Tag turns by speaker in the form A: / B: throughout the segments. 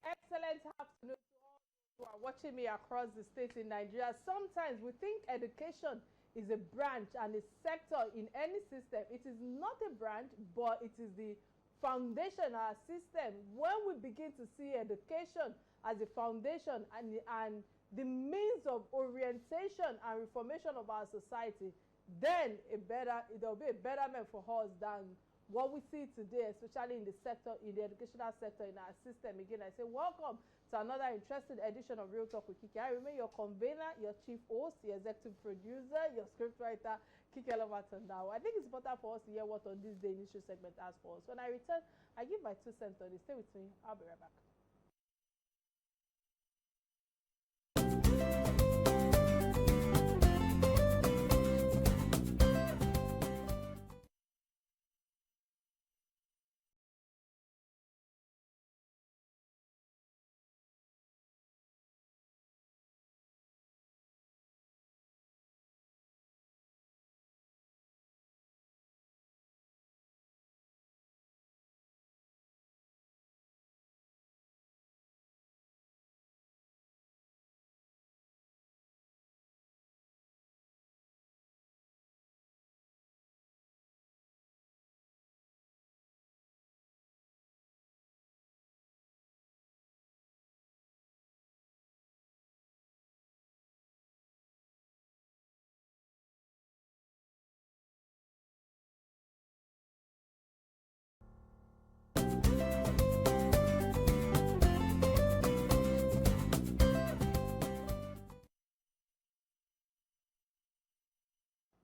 A: Excellent afternoon to all who are watching me across the states in Nigeria. Sometimes we think education is a branch and a sector in any system. It is not a branch, but it is the foundation, our system. When we begin to see education as a foundation and the means of orientation and reformation of our society, then there will be a betterment for us than what we see today, especially in the sector, in the educational sector, in our system. Again, I say welcome to another interesting edition of Real Talk with Kike. I remain your convener, your chief host, your executive producer, your scriptwriter, Kike Atanda-Owo. I think it's important for us to hear what on this day initial segment has for us. When I return, I give my 2 cents on it. Stay with me. I'll be right back.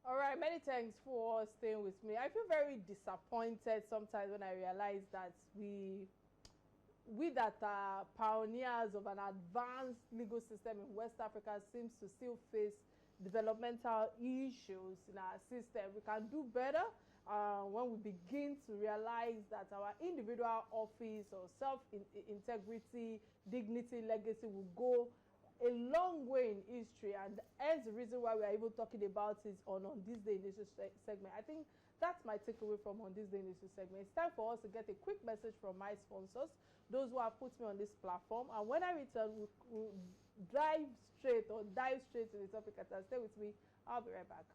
A: All right, many thanks for staying with me. I feel very disappointed sometimes when I realize that we that are pioneers of an advanced legal system in West Africa seems to still face developmental issues in our system. We can do better when we begin to realize that our individual office or self-integrity, dignity, legacy will go a long way in history, and hence the reason why we are even talking about it on this day in this segment. I think that's my takeaway from on this day in this segment. It's time for us to get a quick message from my sponsors, those who have put me on this platform, and when I return, we'll dive straight to the topic. Stay with me. I'll be right back.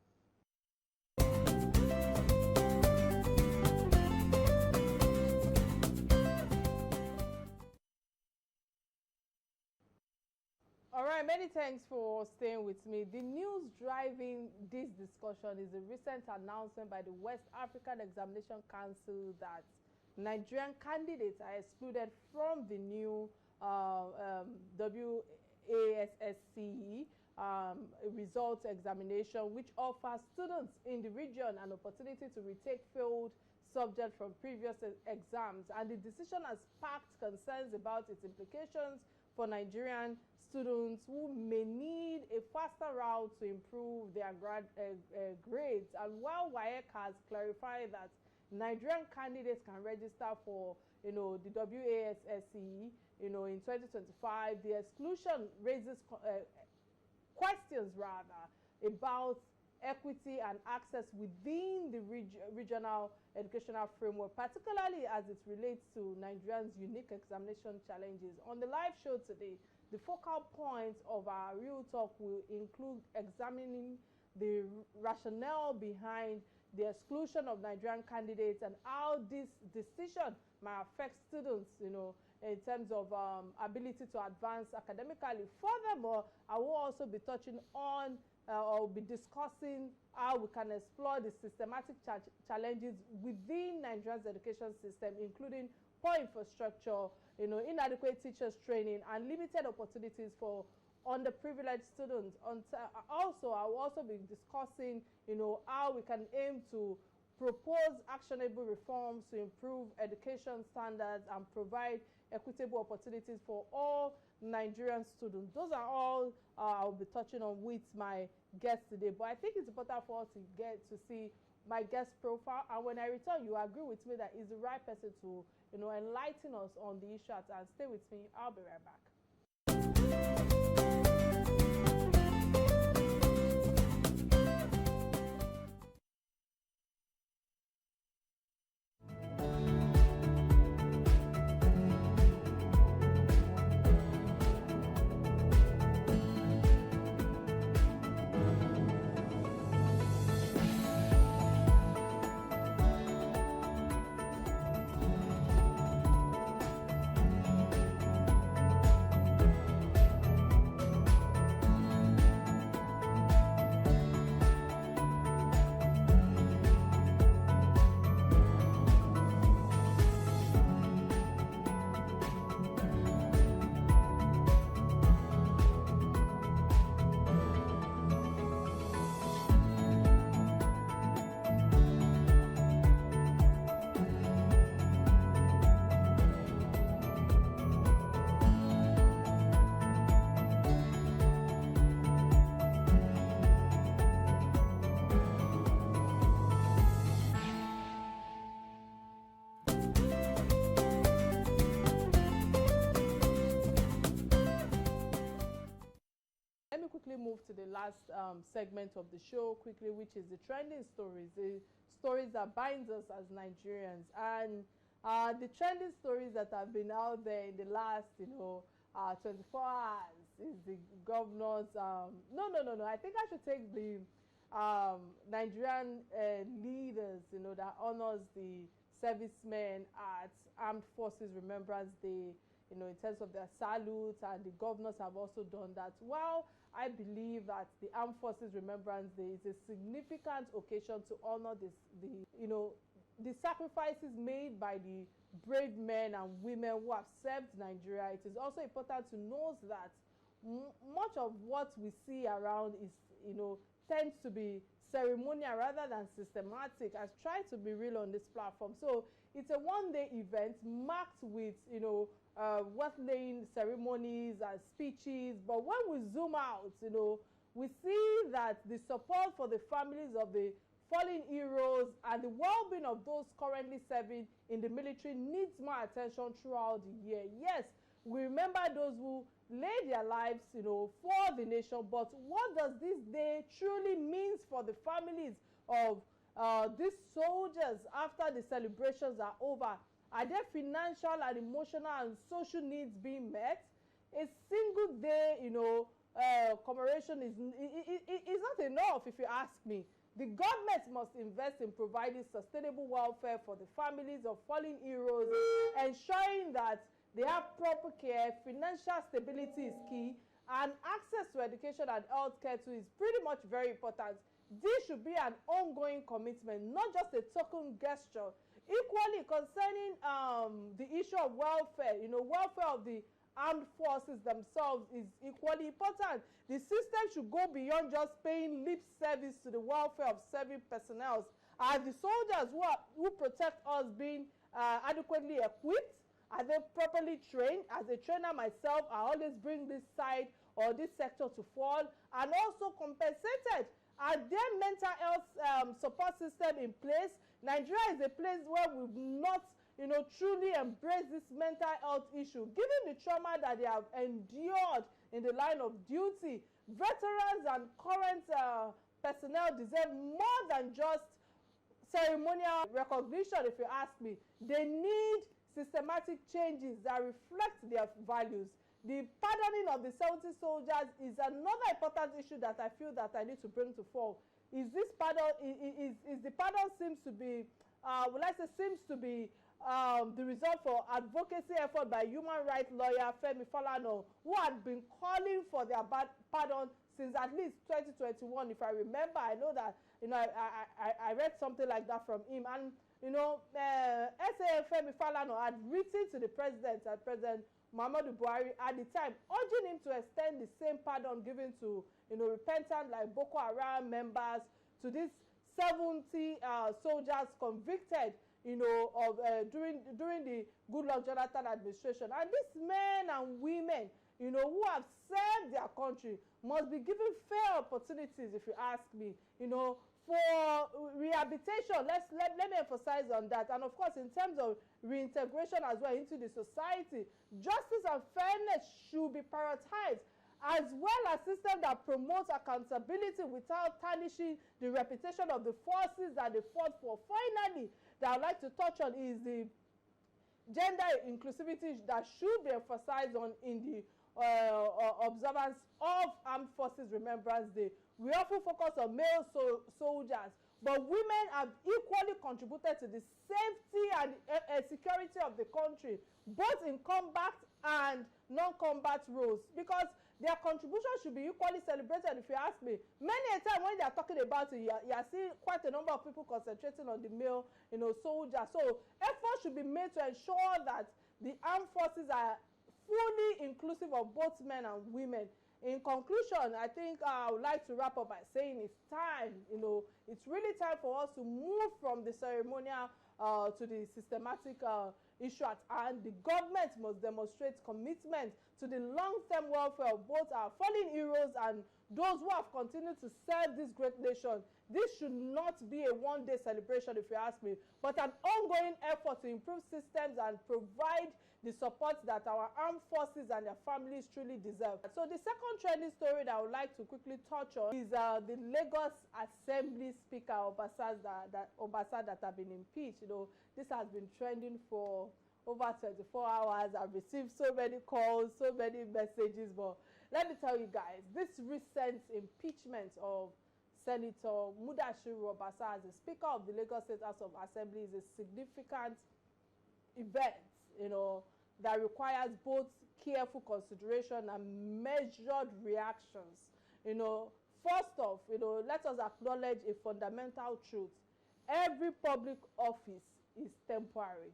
A: All right, many thanks for staying with me. The news driving this discussion is a recent announcement by the West African Examination Council that Nigerian candidates are excluded from the new WASSCE results examination, which offers students in the region an opportunity to retake failed subjects from previous exams. And the decision has sparked concerns about its implications for Nigerian students who may need a faster route to improve their grades. And while WAEC has clarified that Nigerian candidates can register for, the WASSCE, in 2025, the exclusion raises questions rather about equity and access within the regional educational framework, particularly as it relates to Nigerians' unique examination challenges. On the live show today, the focal points of our Real Talk will include examining the rationale behind the exclusion of Nigerian candidates and how this decision might affect students, in terms of ability to advance academically. Furthermore, I will also be touching on or be discussing how we can explore the systematic challenges within Nigeria's education system, including poor infrastructure, inadequate teachers training, and limited opportunities for underprivileged students. Also, I will also be discussing, how we can aim to propose actionable reforms to improve education standards and provide equitable opportunities for all Nigerian students. Those are all I'll be touching on with my guest today. But I think it's important for us to get to see my guest profile. And when I return, you agree with me that he's the right person to, enlighten us on the issue. And stay with me. I'll be right back. move to the last segment of the show quickly, which is the trending stories, the stories that binds us as Nigerians. And the trending stories that have been out there in the last, 24 hours is the governor's, no, I think I should take the Nigerian leaders, that honors the servicemen at Armed Forces Remembrance Day, in terms of their salutes, and the governors have also done that. While I believe that the Armed Forces Remembrance Day is a significant occasion to honor the sacrifices made by the brave men and women who have served Nigeria, it is also important to note that much of what we see around is, tends to be ceremonial rather than systematic. I try to be real on this platform. So it's a one-day event marked with, word-laying ceremonies and speeches. But when we zoom out, we see that the support for the families of the fallen heroes and the well-being of those currently serving in the military needs more attention throughout the year. Yes, we remember those who laid their lives, for the nation, but what does this day truly means for the families of these soldiers after the celebrations are over? Are their financial and emotional and social needs being met? A single day, commemoration is not enough, if you ask me. The government must invest in providing sustainable welfare for the families of fallen heroes, ensuring that they have proper care. Financial stability is key, and access to education and healthcare too is pretty much very important. This should be an ongoing commitment, not just a token gesture. Equally concerning the issue of welfare, welfare of the armed forces themselves is equally important. The system should go beyond just paying lip service to the welfare of serving personnel. Are the soldiers who protect us being adequately equipped? Are they properly trained? As a trainer myself, I always bring this side or this sector to fall, and also compensated. Are there mental health support system in place? Nigeria is a place where we've not, truly embraced this mental health issue. Given the trauma that they have endured in the line of duty, veterans and current personnel deserve more than just ceremonial recognition, if you ask me. They need systematic changes that reflect their values. The pardoning of the 70 soldiers is another important issue that I feel that I need to bring to fore. Is this pardon, is the pardon seems to be, seems to be the result for advocacy effort by human rights lawyer Femi Falana, who had been calling for their pardon since at least 2021, if I remember. I know that, I read something like that from him. And SAF Femi Falana had written to the president, President Muhammadu Buhari, at the time, urging him to extend the same pardon given to, repentant like Boko Haram members, to these 70 soldiers convicted, during the Goodluck Jonathan administration. And these men and women, who have served their country must be given fair opportunities, if you ask me, for rehabilitation. Let me emphasize on that. And of course, in terms of reintegration as well into the society, justice and fairness should be prioritized, as well as system that promotes accountability without tarnishing the reputation of the forces that they fought for. Finally, that I'd like to touch on is the gender inclusivity that should be emphasized on in the observance of Armed Forces Remembrance Day. We often focus on male soldiers, but women have equally contributed to the safety and security of the country, both in combat and non-combat roles, because their contribution should be equally celebrated, if you ask me. Many a time when they are talking about it, you are seeing quite a number of people concentrating on the male, soldiers. So effort should be made to ensure that the armed forces are fully inclusive of both men and women. In conclusion, I think I would like to wrap up by saying it's time, it's really time for us to move from the ceremonial to the systematic issue at hand. The government must demonstrate commitment to the long-term welfare of both our fallen heroes and those who have continued to serve this great nation. This should not be a one-day celebration, if you ask me, but an ongoing effort to improve systems and provide the support that our armed forces and their families truly deserve. So the second trending story that I would like to quickly touch on is the Lagos Assembly Speaker Obasa that have been impeached. This has been trending for over 24 hours. I've received so many calls, so many messages, but let me tell you guys, this recent impeachment of Senator Mudashiru Obasa as the Speaker of the Lagos State House of Assembly is a significant event, that requires both careful consideration and measured reactions. First off, let us acknowledge a fundamental truth. Every public office is temporary,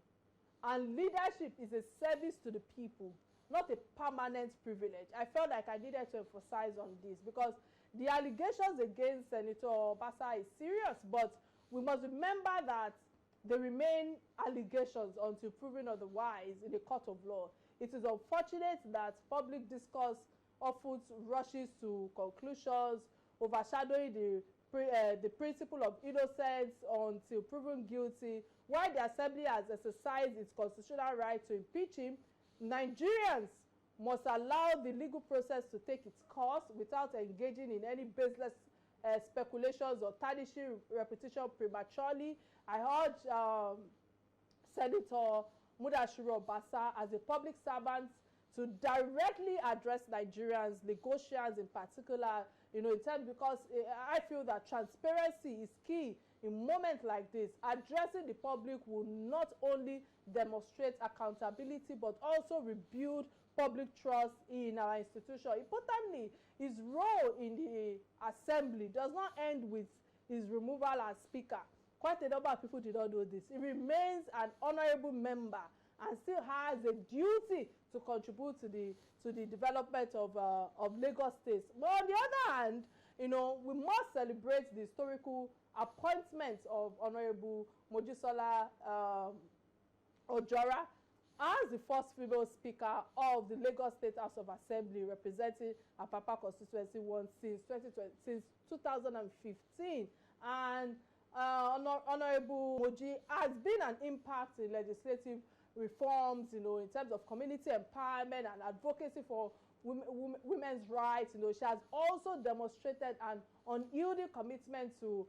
A: and leadership is a service to the people, not a permanent privilege. I felt like I needed to emphasize on this because the allegations against Senator Obasa is serious, but we must remember that they remain allegations until proven otherwise in a court of law. It is unfortunate that public discourse often rushes to conclusions, overshadowing the principle of innocence until proven guilty. While the Assembly has exercised its constitutional right to impeach him, Nigerians must allow the legal process to take its course without engaging in any baseless speculations or tarnishing reputation prematurely. I urge Senator Mudashiru Obasa as a public servant to directly address Nigerians, Lagosians in particular, in terms, because I feel that transparency is key in moments like this. Addressing the public will not only demonstrate accountability but also rebuild public trust in our institution. Importantly, his role in the assembly does not end with his removal as speaker. Quite a number of people did not know this. He remains an honorable member and still has a duty to contribute to the development of Lagos State. But on the other hand, we must celebrate the historical appointment of Honorable Mojisola Ojora as the first female speaker of the Lagos State House of Assembly, representing Apapa Constituency 1 since 2015. And Honorable Moji has been an impact in legislative reforms, in terms of community empowerment and advocacy for women's rights. She has also demonstrated an unyielding commitment to,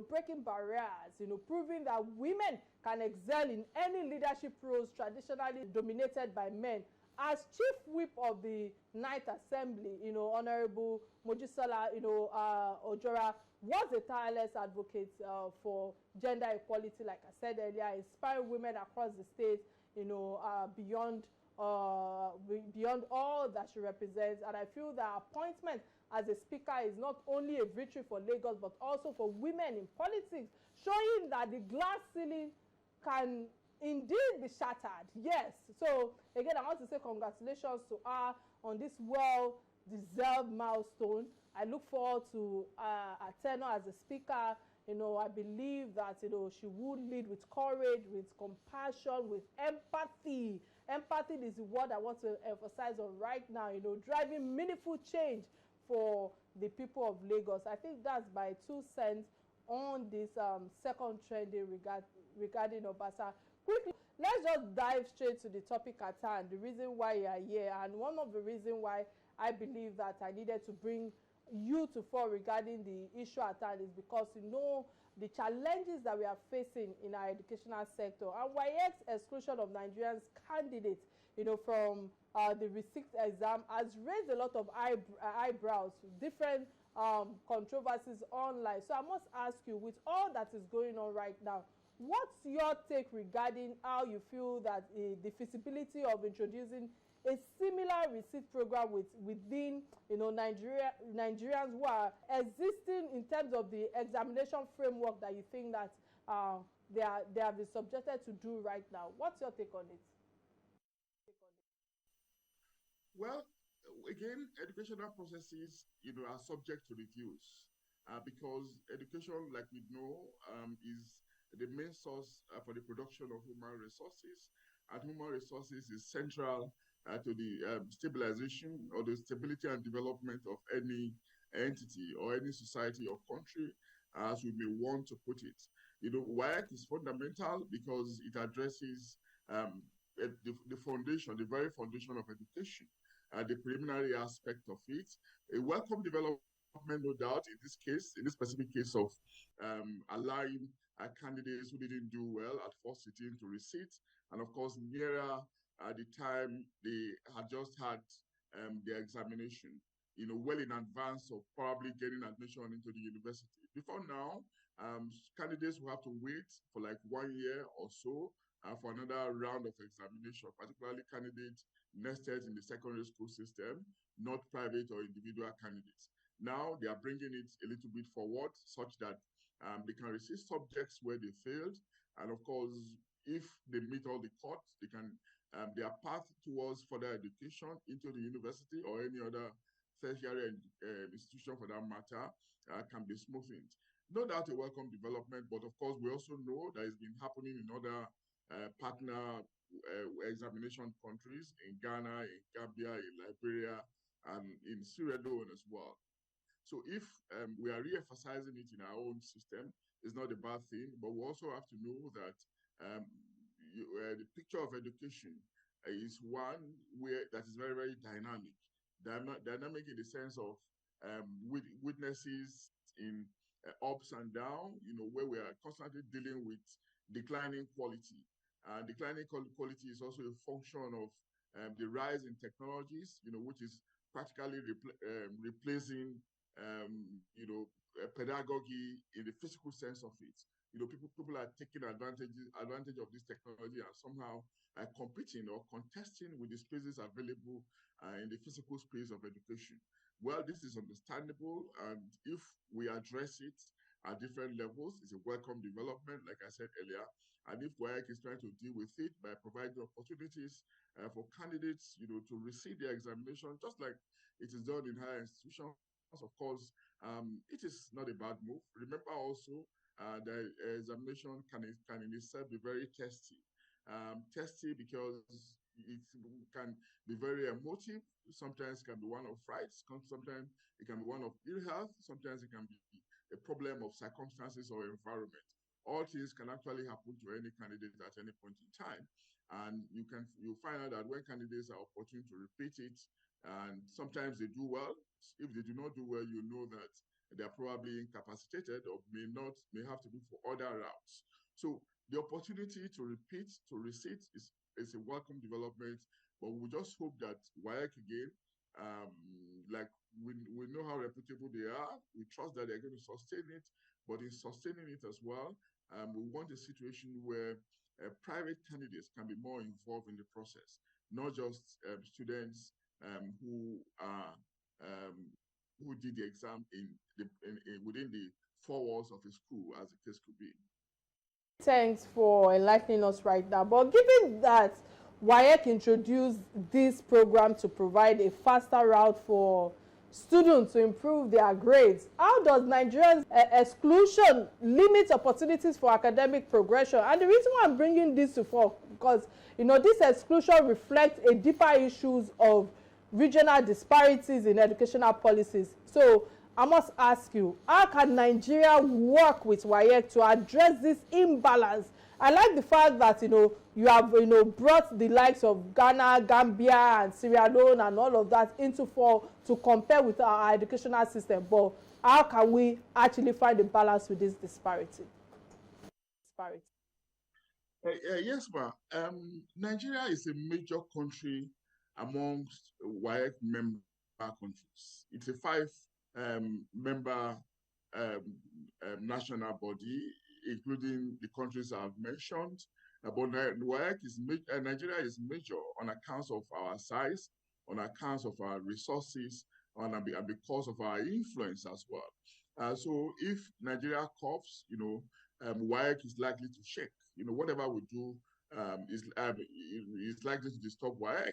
A: breaking barriers, proving that women can excel in any leadership roles traditionally dominated by men. As Chief Whip of the Ninth Assembly, Honorable Mojisola, Ojora was a tireless advocate for gender equality, like I said earlier, inspiring women across the state, beyond all that she represents. And I feel that appointment as a speaker is not only a victory for Lagos but also for women in politics, showing that the glass ceiling can indeed be shattered. Yes. So again, I want to say congratulations to her on this well-deserved milestone. I look forward to her tenure as a speaker. I believe that she would lead with courage, with compassion, with empathy. Empathy is the word I want to emphasize on right now. Driving meaningful change for the people of Lagos. I think that's my 2 cents on this second trending regarding Obasa. Quickly, let's just dive straight to the topic at hand, the reason why you are here. And one of the reasons why I believe that I needed to bring you to fore regarding the issue at hand is because the challenges that we are facing in our educational sector, and WAEC's exclusion of Nigerians candidates from the receipt exam has raised a lot of eyebrows, different controversies online. So I must ask you, with all that is going on right now, what's your take regarding how you feel that the feasibility of introducing a similar receipt program within Nigerians who are existing in terms of the examination framework that you think that they have been subjected to do right now? What's your take on it?
B: Well, again, educational processes, are subject to reviews because education, like we know, is the main source for the production of human resources, and human resources is central to the stabilization or the stability and development of any entity or any society or country, as we may want to put it. WAEC is fundamental because it addresses the foundation, the very foundation of education, the preliminary aspect of it. A welcome development, no doubt, in this specific case of allowing candidates who didn't do well at first sitting to receipt, and of course, nearer the time they had just had their examination, well in advance of probably getting admission into the university. Before now, candidates will have to wait for like 1 year or so for another round of examination, particularly candidates nested in the secondary school system, not private or individual candidates. Now they are bringing it a little bit forward such that they can receive subjects where they failed. And of course, if they meet all the cuts, their path towards further education into the university or any other tertiary institution for that matter can be smoothened. No doubt a welcome development, but of course, we also know that it's been happening in other partner examination countries, in Ghana, in Gambia, in Liberia, and in Sierra Leone as well. So if we are re-emphasizing it in our own system, it's not a bad thing, but we also have to know that the picture of education is one that is very, very dynamic. Dynamic in the sense of witnesses in ups and downs, where we are constantly dealing with declining quality. Declining quality is also a function of the rise in technologies, which is practically replacing, pedagogy in the physical sense of it. People are taking advantage of this technology and somehow competing or contesting with the spaces available in the physical space of education. Well, this is understandable, and if we address it at different levels, it's a welcome development, like I said earlier. And if WAEC is trying to deal with it by providing opportunities for candidates, to receive their examination, just like it is done in higher institutions, of course, it is not a bad move. Remember also, the examination can in itself be very testy. Testy because it can be very emotive. Sometimes it can be one of fright. Sometimes it can be one of ill health. Sometimes it can be a problem of circumstances or environment. All things can actually happen to any candidate at any point in time. And you'll find out that when candidates are opportune to repeat it, and sometimes they do well. If they do not do well, you know that they're probably incapacitated or may have to do for other routes. So the opportunity to repeat, to receipt is a welcome development, but we just hope that WAEC again, like we know how reputable they are, we trust that they're going to sustain it, but in sustaining it as well, we want a situation where private candidates can be more involved in the process, not just students who did the exam within the four walls of a school, as the case could be.
A: Thanks for enlightening us right now. But given that WAEC introduced this program to provide a faster route for students to improve their grades, how does Nigeria's exclusion limit opportunities for academic progression? And the reason why I'm bringing this to fore, because this exclusion reflects a deeper issues of regional disparities in educational policies. So I must ask you, how can Nigeria work with WAEC to address this imbalance? I like the fact that you have brought the likes of Ghana, Gambia, and Sierra Leone and all of that into fore to compare with our educational system. But how can we actually find a balance with this disparity?
B: Yes, ma. Nigeria is a major country amongst WAEC member countries. It's a five member national body, including the countries I've mentioned. But Nigeria is major on accounts of our size, on accounts of our resources, and because of our influence as well. So if Nigeria coughs, WAEC is likely to shake. Whatever we do is likely to disturb WAEC.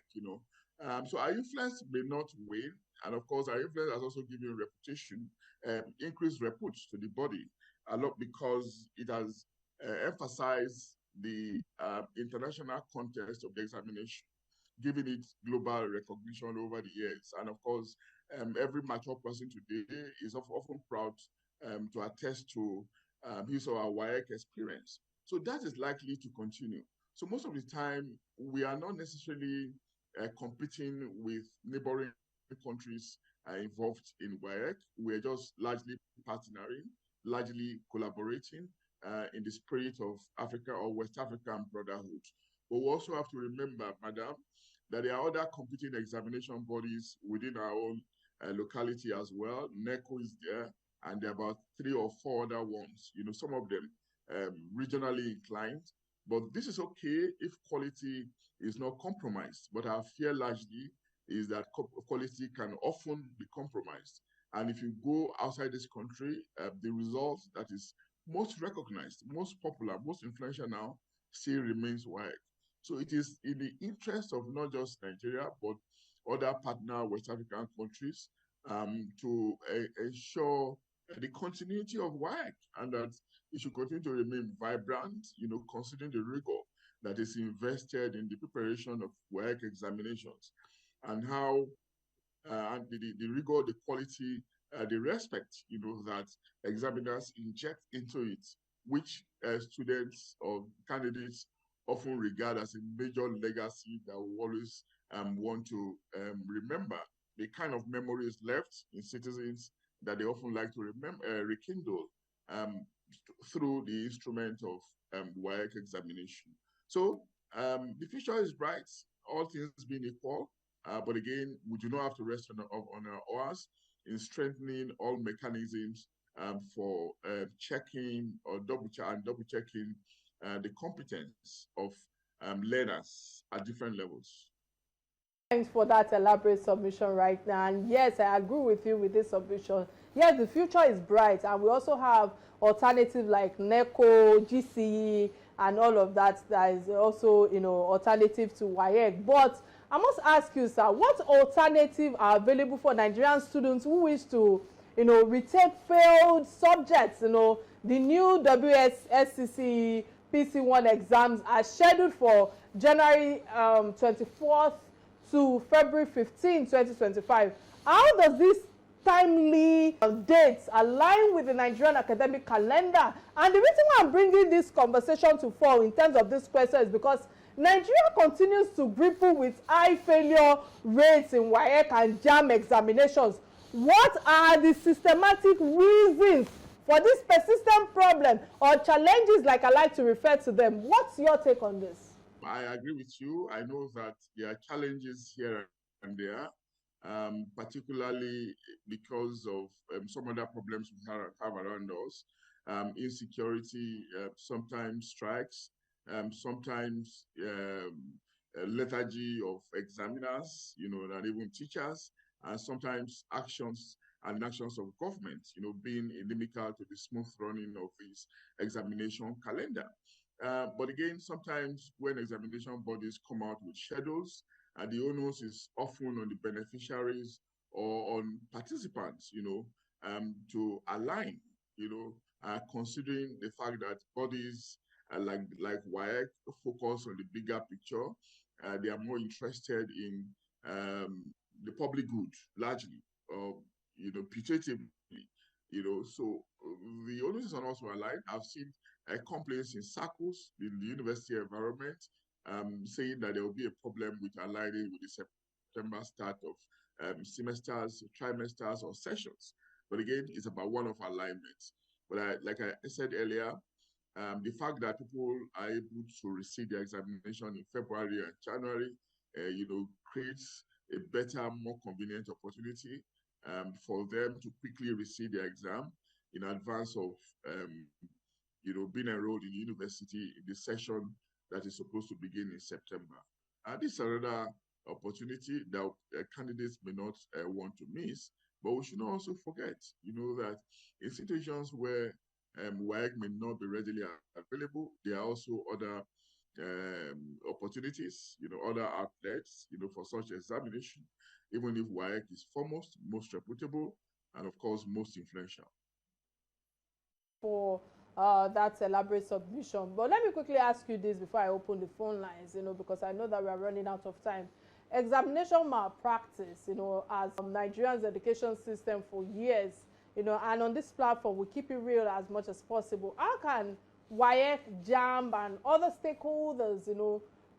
B: So our influence may not wane, and of course, our influence has also given reputation, increased repute to the body a lot because it has emphasized the international context of the examination, giving it global recognition over the years. And of course, every mature person today is often proud to attest to his or her WAEC experience. So that is likely to continue. So most of the time, we are not necessarily competing with neighboring countries involved in WAEC. We're just largely partnering, largely collaborating in the spirit of Africa or West African brotherhood. But we also have to remember, madam, that there are other competing examination bodies within our own locality as well. NECO is there, and there are about 3 or 4 other ones, some of them regionally inclined. But this is okay if quality is not compromised. But our fear largely is that quality can often be compromised. And if you go outside this country, the result that is most recognized, most popular, most influential now still remains WAEC. So it is in the interest of not just Nigeria, but other partner West African countries to ensure the continuity of WAEC and that it should continue to remain vibrant, considering the rigor that is invested in the preparation of WAEC examinations and how and the rigor, the quality, the respect, that examiners inject into it, which students or candidates often regard as a major legacy that we always want to remember. The kind of memories left in citizens that they often like to rekindle through the instrument of WAEC examination. So the future is bright, all things being equal. But again, we do not have to rest on our oars in strengthening all mechanisms for checking or double checking the competence of learners at different levels.
A: Thanks for that elaborate submission right now. And yes, I agree with you with this submission. Yes, the future is bright, and we also have alternatives like NECO, GCE, and all of that is also, alternative to WAEC. But I must ask you, sir, what alternatives are available for Nigerian students who wish to, retake failed subjects? The new WSSCC PC1 exams are scheduled for January 24th to February 15, 2025. How does this timely dates align with the Nigerian academic calendar? And the reason why I'm bringing this conversation to fall in terms of this question is because Nigeria continues to grapple with high failure rates in WAEC and JAM examinations. What are the systematic reasons for this persistent problem or challenges, like I like to refer to them? What's your take on this?
B: I agree with you. I know that there are challenges here and there, particularly because of some other problems we have around us. Insecurity, sometimes strikes, sometimes lethargy of examiners, and even teachers, and sometimes actions and actions of government, being inimical to the smooth running of this examination calendar. But again, sometimes when examination bodies come out with schedules, the onus is often on the beneficiaries or on participants, to align, considering the fact that bodies like WAEC focus on the bigger picture. They are more interested in the public good, largely, putatively. So the onus is on us to align. I've seen complaints in circles in the university environment saying that there will be a problem with aligning with the September start of semesters, trimesters, or sessions. But again, it's about one of alignments. But like I said earlier, the fact that people are able to receive their examination in February and January, creates a better, more convenient opportunity for them to quickly receive their exam in advance of, being enrolled in university in the session that is supposed to begin in September. And this is another opportunity that candidates may not want to miss. But we should not also forget, that in situations where WAEC may not be readily available, there are also other opportunities, other outlets, for such examination, even if WAEC is foremost, most reputable, and of course, most influential.
A: For that elaborate submission. But let me quickly ask you this before I open the phone lines, because I know that we are running out of time. examination malpractice, as Nigerian's education system for years, and on this platform, we keep it real as much as possible. How can WAEC, JAMB, and other stakeholders,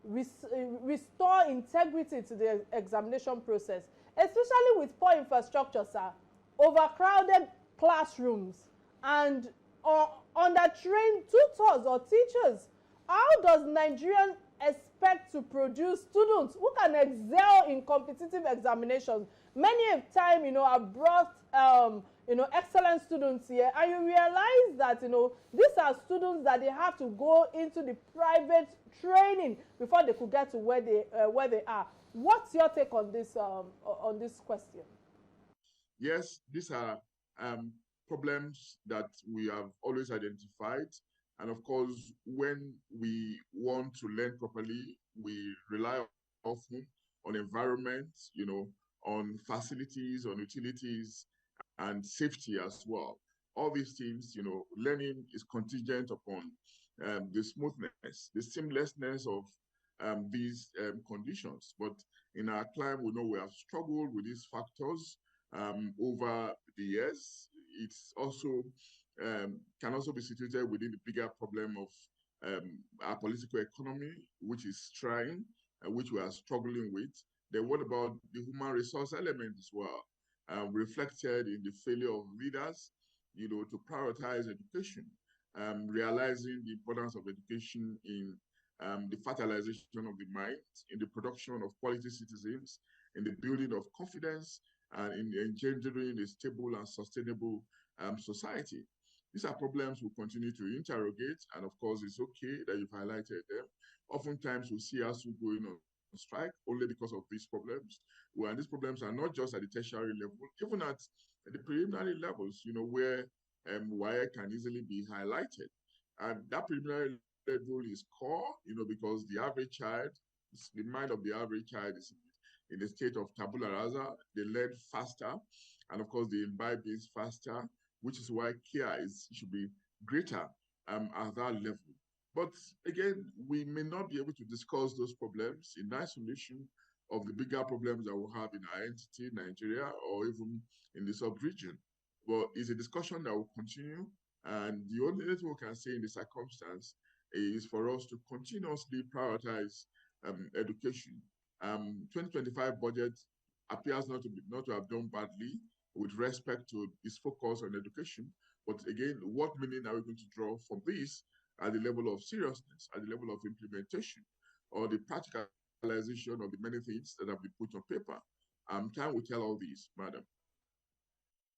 A: restore integrity to the examination process, especially with poor infrastructure, sir, overcrowded classrooms, and undertrained tutors or teachers? How does Nigerian expect to produce students who can excel in competitive examinations? Many a time, I've brought, excellent students here, and you realize that, these are students that they have to go into the private training before they could get to where they are. What's your take on this question?
B: Yes, these are problems that we have always identified. And of course, when we want to learn properly, we rely often on environment, on facilities, on utilities, and safety as well. All these things, learning is contingent upon the smoothness, the seamlessness of these conditions. But in our climate, we know we have struggled with these factors over the years. It's also can also be situated within the bigger problem of our political economy, which is trying, which we are struggling with. Then what about the human resource element as well, reflected in the failure of leaders, to prioritize education, realizing the importance of education in the fertilization of the mind, in the production of quality citizens, in the building of confidence, and in engendering a stable and sustainable society. These are problems we'll continue to interrogate, and of course, it's okay that you've highlighted them. Oftentimes, we see us going on strike only because of these problems. Well, and these problems are not just at the tertiary level, even at the preliminary levels, where WAEC can easily be highlighted. And that preliminary level is core, because the average child, the mind of the average child is in a state of tabula rasa. They learn faster, and of course, they imbibe this faster, which is why care should be greater at that level. But again, we may not be able to discuss those problems in isolation of the bigger problems that we have in our entity, Nigeria, or even in the sub-region. But it's a discussion that will continue, and the only thing we can say in the circumstance is for us to continuously prioritize education. 2025 budget appears not to have done badly with respect to its focus on education. But again, what meaning are we going to draw from this at the level of seriousness, at the level of implementation, or the practicalization of the many things that have been put on paper? Time will tell all these, madam.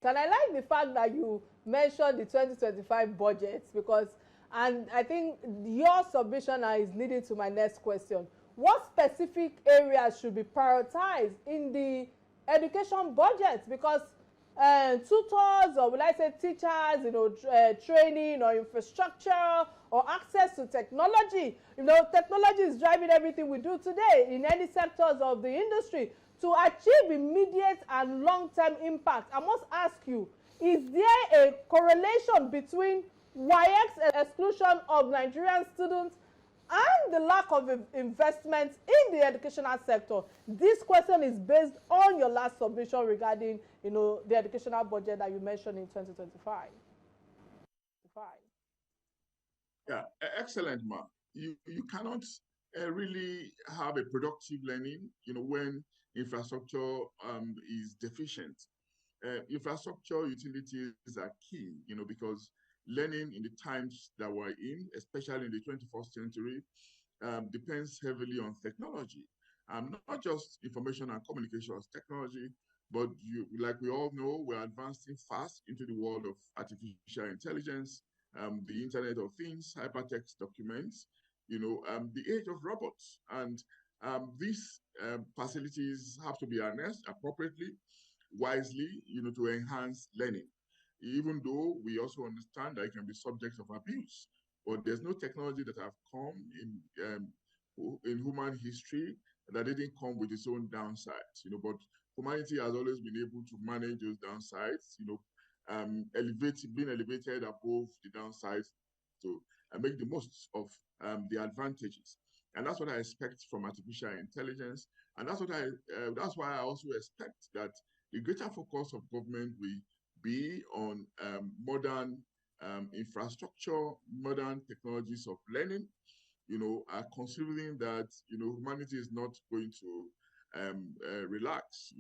A: Can I like the fact that you mentioned the 2025 budget, because, and I think your submission is leading to my next question. What specific areas should be prioritized in the education budget? Because tutors, or will I say teachers, training or infrastructure or access to technology. Technology is driving everything we do today in any sectors of the industry. To achieve immediate and long-term impact, I must ask you, is there a correlation between WAEC's exclusion of Nigerian students and the lack of investment in the educational sector? This question is based on your last submission regarding, the educational budget that you mentioned in 2025.
B: Yeah, excellent, Ma. You cannot really have a productive learning, when infrastructure is deficient. Infrastructure utilities are key, because learning in the times that we're in, especially in the 21st century, depends heavily on technology. Not just information and communications technology, but like we all know, we're advancing fast into the world of artificial intelligence, the Internet of Things, hypertext documents, the age of robots. And these facilities have to be harnessed appropriately, wisely, to enhance learning, even though we also understand that it can be subjects of abuse. But there's no technology that have come in human history that didn't come with its own downsides, but humanity has always been able to manage those downsides, being elevated above the downsides to make the most of the advantages. And that's what I expect from artificial intelligence. And that's why I also expect that the greater focus of government will be on modern infrastructure, modern technologies of learning, considering that, humanity is not going to relax,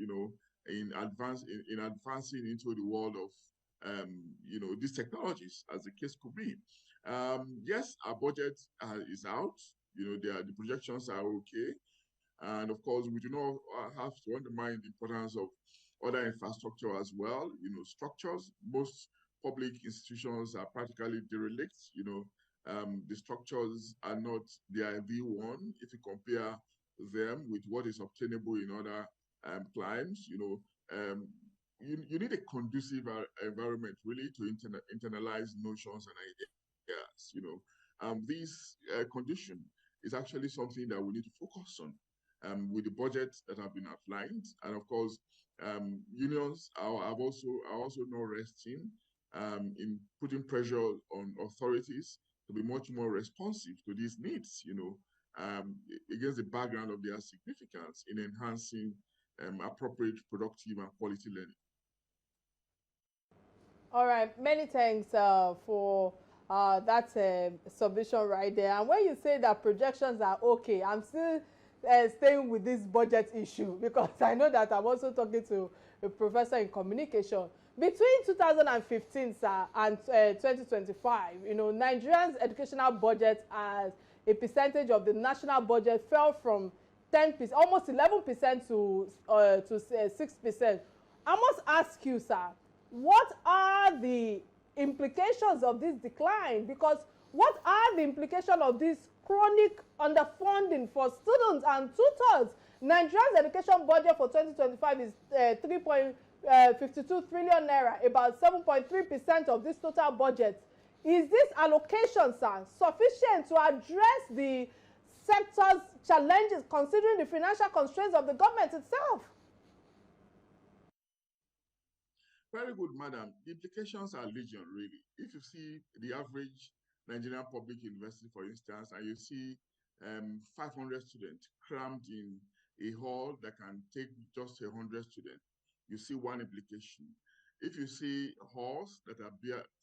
B: in advancing into the world of, these technologies, as the case could be. Yes, our budget is out. The projections are okay. And of course, we do not have to undermine the importance of other infrastructure as well. Structures. Most public institutions are practically derelict. The structures are not the ideal one if you compare them with what is obtainable in other climes. You need a conducive environment really to internalize notions and ideas. This condition is actually something that we need to focus on with the budgets that have been outlined. And of course, unions are also not resting in putting pressure on authorities to be much more responsive to these needs, against the background of their significance in enhancing appropriate, productive, and quality learning.
A: All right, many thanks for that submission right there. And when you say that projections are okay, I'm still staying with this budget issue because I know that I'm also talking to a professor in communication. Between 2015, sir, and 2025, Nigeria's educational budget as a percentage of the national budget fell from 10%, almost 11% to 6%. I must ask you, sir, what are the implications of this decline? Because what are the implications of this chronic underfunding for students and tutors? Nigeria's education budget for 2025 is 3.52 trillion naira, about 7.3% of this total budget. Is this allocation, sir, sufficient to address the sector's challenges considering the financial constraints of the government itself?
B: Very good, madam. The implications are legion, really. If you see the average Nigerian public university, for instance, and you see 500 students crammed in a hall that can take just 100 students, you see one implication. If you see halls that are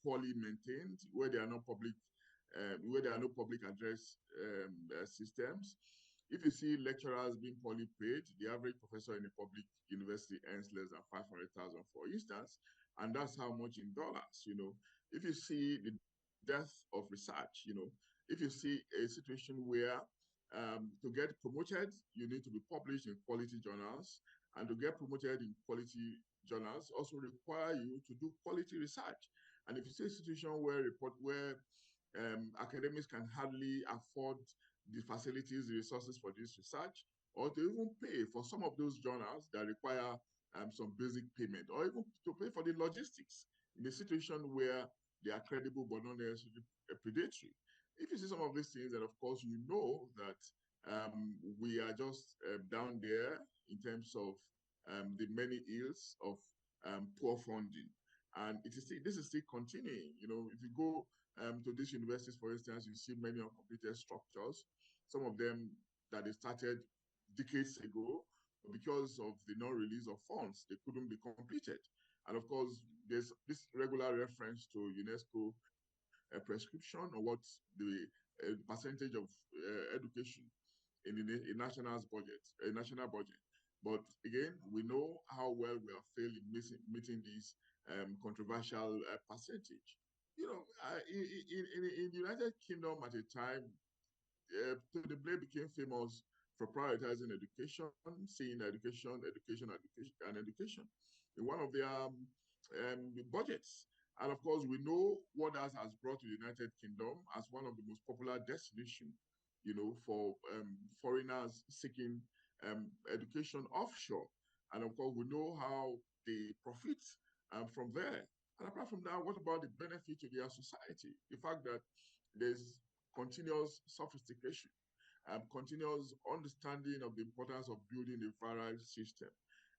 B: poorly maintained, where there are no public address systems, if you see lecturers being poorly paid, the average professor in a public university earns less than 500,000, for instance, and that's how much in dollars. If you see the death of research, if you see a situation where to get promoted, you need to be published in quality journals, and to get promoted in quality journals also require you to do quality research. And if you see a situation where academics can hardly afford the facilities, the resources for this research, or to even pay for some of those journals that require some basic payment, or even to pay for the logistics in a situation where they are credible but not necessarily predatory. If you see some of these things, then of course you know that we are just down there in terms of the many ills of poor funding. And this is still continuing. If you go to these universities, for instance, you see many uncompleted structures, some of them that they started decades ago, because of the non-release of funds, they couldn't be completed. And of course, there's this regular reference to UNESCO prescription on what the percentage of education in the national budget. But again, we know how well we have failed in meeting this controversial percentage. In the United Kingdom at a time, Tony Blair became famous for prioritizing education, saying education, and education in one of their budgets. And of course, we know what that has brought to the United Kingdom as one of the most popular destinations, for foreigners seeking education offshore. And of course, we know how they profit from there. And apart from that, what about the benefit to their society? The fact that there's continuous sophistication and continuous understanding of the importance of building a viral system.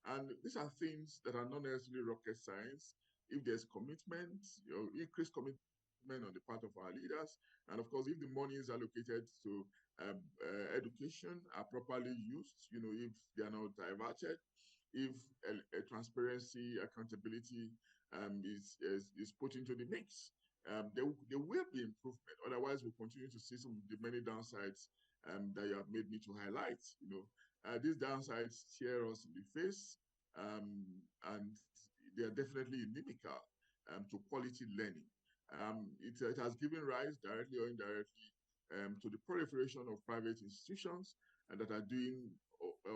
B: And these are things that are not necessarily rocket science. If there's commitment, increased commitment on the part of our leaders. And of course, if the money is allocated to education are properly used, if they are not diverted, if transparency, accountability is put into the mix, there will be improvement. Otherwise, we'll continue to see some of the many downsides that you have made me to highlight. These downsides stare us in the face, and they are definitely inimical to quality learning. It has given rise, directly or indirectly, to the proliferation of private institutions that are doing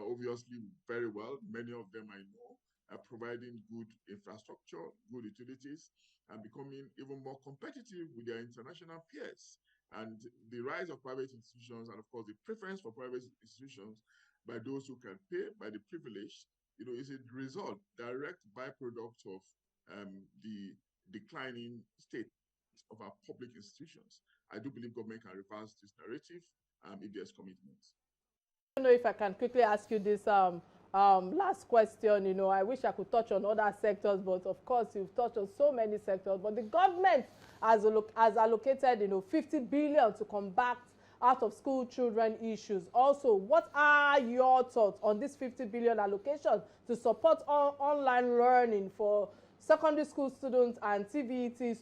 B: obviously very well. Many of them I know are providing good infrastructure, good utilities, and becoming even more competitive with their international peers. And the rise of private institutions, and of course the preference for private institutions by those who can pay, by the privileged, is a result, direct byproduct of the declining state of our public institutions. I do believe government can reverse this narrative if there's commitment.
A: I don't know if I can quickly ask you this last question. I wish I could touch on other sectors, but of course you've touched on so many sectors. But the government has allocated 50 billion to combat out of school children issues. Also, what are your thoughts on this 50 billion allocation to support online learning for secondary school students and TVET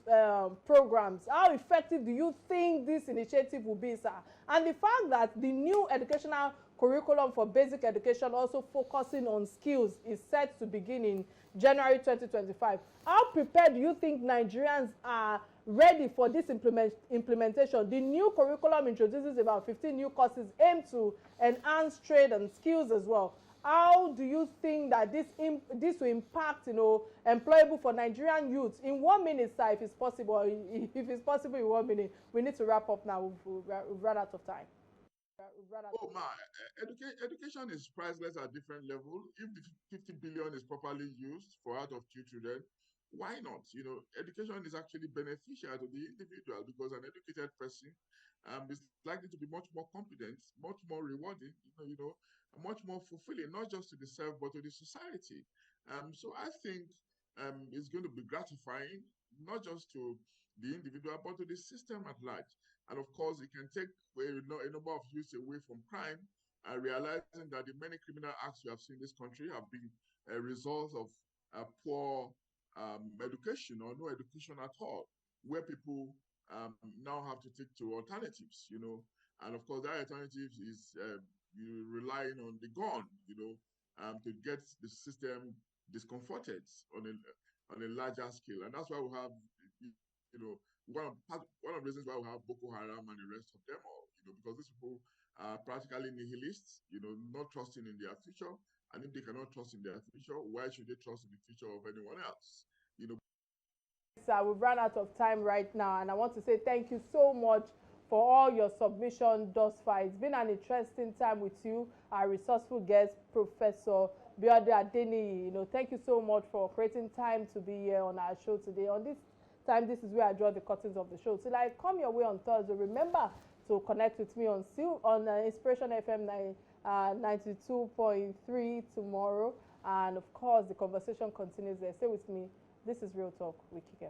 A: programs? How effective do you think this initiative will be, sir? And the fact that the new educational curriculum for basic education, also focusing on skills, is set to begin in January 2025. How prepared do you think Nigerians are ready for this implementation? The new curriculum introduces about 15 new courses aimed to enhance trade and skills as well. How do you think that this will impact, employable for Nigerian youth? In 1 minute, sir, if it's possible, if it's possible in 1 minute, we need to wrap up now. We've run out of time.
B: Oh my, education is priceless at different levels. If the 50 billion is properly used for out of due children, why not? Education is actually beneficial to the individual, because an educated person is likely to be much more competent, much more rewarding, much more fulfilling, not just to the self, but to the society. So I think it's going to be gratifying, not just to the individual, but to the system at large. And of course, it can take a number of youth away from crime, realizing that the many criminal acts we have seen in this country have been a result of poor education or no education at all, where people now have to take to alternatives, and of course that alternative is you relying on the gun, to get the system discomforted on a larger scale. And that's why we have, one of the reasons why we have Boko Haram and the rest of them all, because these people are practically nihilists, not trusting in their future. And if they cannot trust in their future, why should they trust in the future of anyone else?
A: Sir, we've run out of time right now, and I want to say thank you so much for all your submission thus far. It's been an interesting time with you, our resourceful guest, Professor Biode Adeniyi. Thank you so much for creating time to be here on our show today. On this time, this is where I draw the curtains of the show. Till I come your way on Thursday, remember to connect with me on Inspiration FM 92.3 tomorrow. And of course, the conversation continues there. Stay with me. This is Real Talk with Kike.